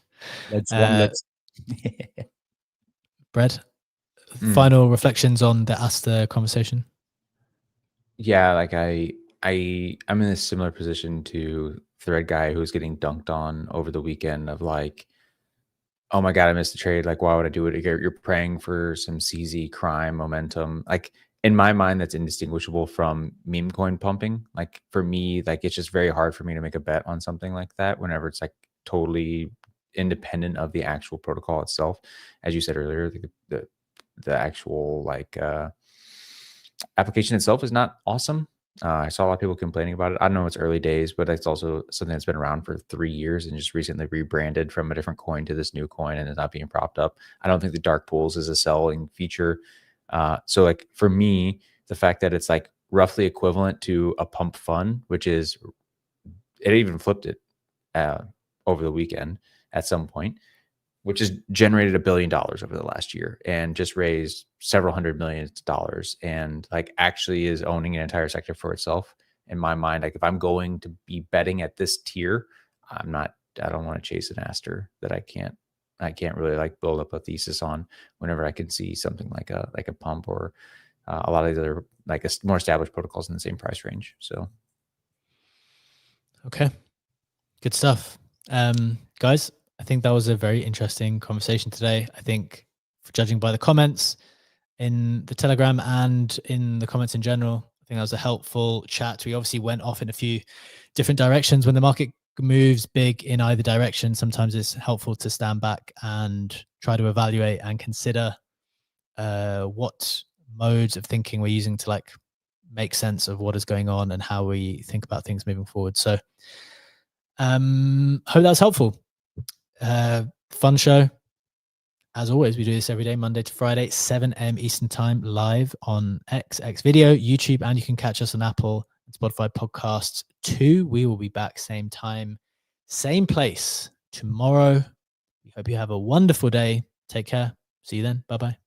Brett. Final reflections on the Asta conversation. Yeah, like I'm in a similar position to Thread Guy who's getting dunked on over the weekend of like, oh my God, I missed the trade. Like, why would I do it? You're praying for some CZ crime momentum. Like in my mind, that's indistinguishable from meme coin pumping. Like for me, like it's just very hard for me to make a bet on something like that whenever it's like totally independent of the actual protocol itself. As you said earlier, the actual like application itself is not awesome. I saw a lot of people complaining about it. I don't know, it's early days, but it's also something that's been around for 3 years and just recently rebranded from a different coin to this new coin and is not being propped up. I don't think the dark pools is a selling feature. So like for me, the fact that it's like roughly equivalent to a pump fund, which is, it even flipped it over the weekend at some point, which has generated $1 billion over the last year and just raised several $100 million and like actually is owning an entire sector for itself. In my mind, like if I'm going to be betting at this tier, I don't want to chase an Aster that I can't really like build up a thesis on whenever I can see something like a pump or a lot of the other like more established protocols in the same price range. So. Okay. Good stuff. Guys, I think that was a very interesting conversation today. I think, judging by the comments in the Telegram and in the comments in general, I think that was a helpful chat. We obviously went off in a few different directions. When the market moves big in either direction, sometimes it's helpful to stand back and try to evaluate and consider what modes of thinking we're using to like make sense of what is going on and how we think about things moving forward. So hope that's helpful. Fun show. As always, we do this every day, Monday to Friday, 7 a.m. Eastern time, live on X Video, YouTube, and you can catch us on Apple and Spotify podcasts too. We will be back same time, same place tomorrow. We hope you have a wonderful day. Take care. See you then. Bye-bye.